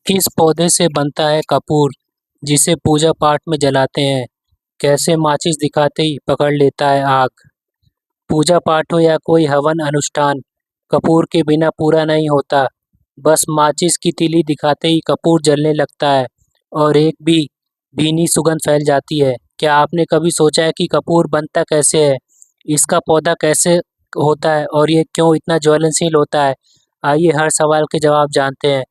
किस पौधे से बनता है कपूर, जिसे पूजा पाठ में जलाते हैं? कैसे माचिस दिखाते ही पकड़ लेता है आग? पूजा पाठ हो या कोई हवन अनुष्ठान, कपूर के बिना पूरा नहीं होता। बस माचिस की तीली दिखाते ही कपूर जलने लगता है और एक भी भीनी सुगंध फैल जाती है। क्या आपने कभी सोचा है कि कपूर बनता कैसे है? इसका पौधा कैसे होता है और ये क्यों इतना ज्वलनशील होता है? आइए हर सवाल के जवाब जानते हैं।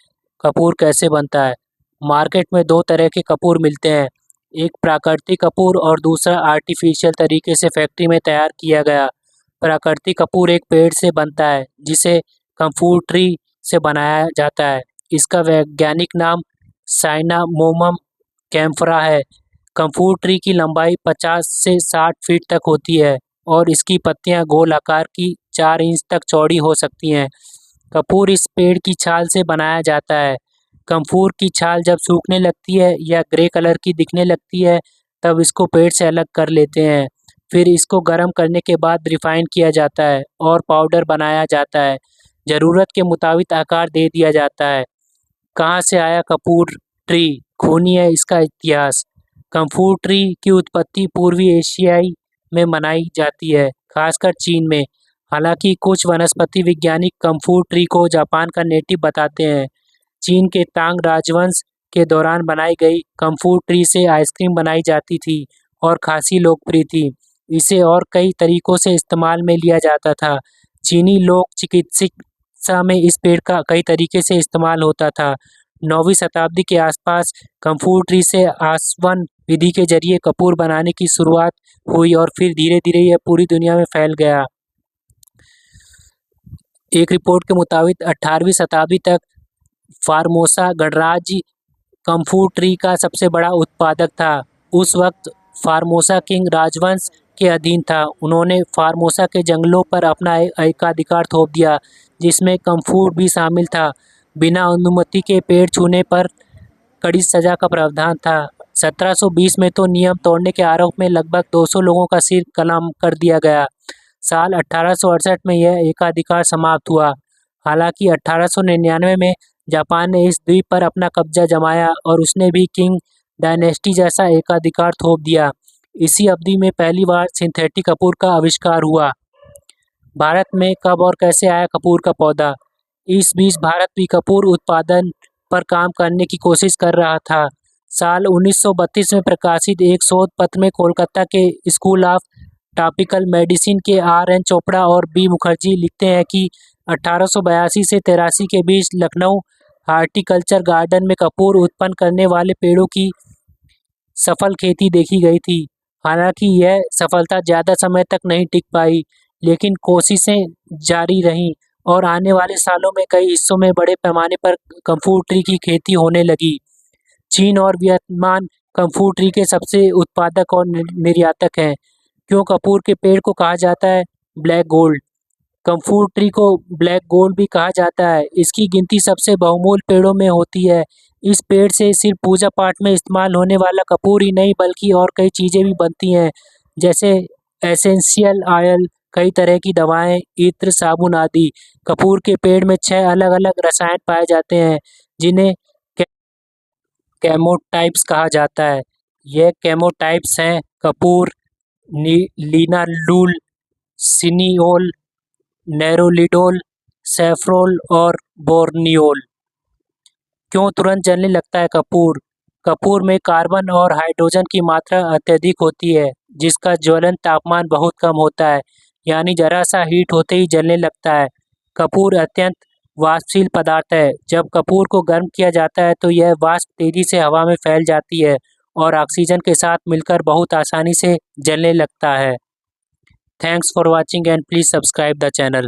कपूर कैसे बनता है? मार्केट में दो तरह के कपूर मिलते हैं, एक प्राकृतिक कपूर और दूसरा आर्टिफिशियल तरीके से फैक्ट्री में तैयार किया गया। प्राकृतिक कपूर एक पेड़ से बनता है जिसे कम्फूर ट्री से बनाया जाता है। इसका वैज्ञानिक नाम साइनामोमम कैम्फोरा है। कम्फूर ट्री की लंबाई 50 से 60 फीट तक होती है और इसकी पत्तियां गोल आकार की 4 इंच तक चौड़ी हो सकती हैं। कपूर इस पेड़ की छाल से बनाया जाता है। कम्फूर की छाल जब सूखने लगती है या ग्रे कलर की दिखने लगती है, तब इसको पेड़ से अलग कर लेते हैं। फिर इसको गर्म करने के बाद रिफाइन किया जाता है और पाउडर बनाया जाता है। ज़रूरत के मुताबिक आकार दे दिया जाता है। कहाँ से आया कपूर ट्री? खूनी है इसका इतिहास। कम्फूर ट्री की उत्पत्ति पूर्वी एशियाई में मनाई जाती है, खासकर चीन में। हालांकि कुछ वनस्पति वैज्ञानिक कम्फूर ट्री को जापान का नेटिव बताते हैं। चीन के तांग राजवंश के दौरान बनाई गई कम्फूर ट्री से आइसक्रीम बनाई जाती थी और खासी लोकप्रिय थी। इसे और कई तरीकों से इस्तेमाल में लिया जाता था। चीनी लोक चिकित्सा में इस पेड़ का कई तरीके से इस्तेमाल होता था। 9वीं शताब्दी के आसपास कम्फूर ट्री से आसवन विधि के जरिए कपूर बनाने की शुरुआत हुई और फिर धीरे धीरे यह पूरी दुनिया में फैल गया। एक रिपोर्ट के मुताबिक 18वीं शताब्दी तक फार्मोसा गणराज्य कम्फूर ट्री का सबसे बड़ा उत्पादक था। उस वक्त फार्मोसा किंग राजवंश के अधीन था। उन्होंने फार्मोसा के जंगलों पर अपना एकाधिकार थोप दिया, जिसमें कम्फूर भी शामिल था। बिना अनुमति के पेड़ छूने पर कड़ी सजा का प्रावधान था। 1720 में तो नियम तोड़ने के आरोप में लगभग 200 लोगों का सिर कलम कर दिया गया। साल 1868 में यह एकाधिकार समाप्त हुआ। हालांकि 1899 में जापान ने इस द्वीप पर अपना कब्जा जमाया और उसने भी किंग डायनेस्टी जैसा एकाधिकार थोप दिया। इसी अवधि में पहली बार सिंथेटिक कपूर का आविष्कार हुआ। भारत में कब और कैसे आया कपूर का पौधा? इस बीच भारत भी कपूर उत्पादन पर काम करने की कोशिश कर रहा था। साल 1932 में प्रकाशित एक शोध पत्र में कोलकाता के स्कूल ऑफ टॉपिकल मेडिसिन के आर.एन. चोपड़ा और बी. मुखर्जी लिखते हैं कि 1882 से 83 के बीच लखनऊ हार्टिकल्चर गार्डन में कपूर उत्पन्न करने वाले पेड़ों की सफल खेती देखी गई थी। हालांकि यह सफलता ज़्यादा समय तक नहीं टिक पाई, लेकिन कोशिशें जारी रहीं और आने वाले सालों में कई हिस्सों में बड़े पैमाने पर कम्फूर ट्री की खेती होने लगी। चीन और वियतनाम कम्फूर ट्री के सबसे उत्पादक और निर्यातक हैं। क्यों कपूर के पेड़ को कहा जाता है ब्लैक गोल्ड? कम्फूर ट्री को ब्लैक गोल्ड भी कहा जाता है। इसकी गिनती सबसे बहुमूल्य पेड़ों में होती है। इस पेड़ से सिर्फ पूजा पाठ में इस्तेमाल होने वाला कपूर ही नहीं, बल्कि और कई चीज़ें भी बनती हैं, जैसे एसेंशियल ऑयल, कई तरह की दवाएं, इत्र, साबुन आदि। कपूर के पेड़ में 6 अलग अलग रसायन पाए जाते हैं, जिन्हें केमोटाइप्स कहा जाता है। ये केमोटाइप्स हैं कपूर, लिनालूल, सिनियोल, नेरोलिडोल, सैफ्रोल और बोर्नियोल। क्यों तुरंत जलने लगता है कपूर? कपूर में कार्बन और हाइड्रोजन की मात्रा अत्यधिक होती है, जिसका ज्वलन तापमान बहुत कम होता है, यानी जरा सा हीट होते ही जलने लगता है। कपूर अत्यंत वाष्पशील पदार्थ है। जब कपूर को गर्म किया जाता है तो यह वाष्प तेजी से हवा में फैल जाती है और ऑक्सीजन के साथ मिलकर बहुत आसानी से जलने लगता है। Thanks for watching and please subscribe the channel.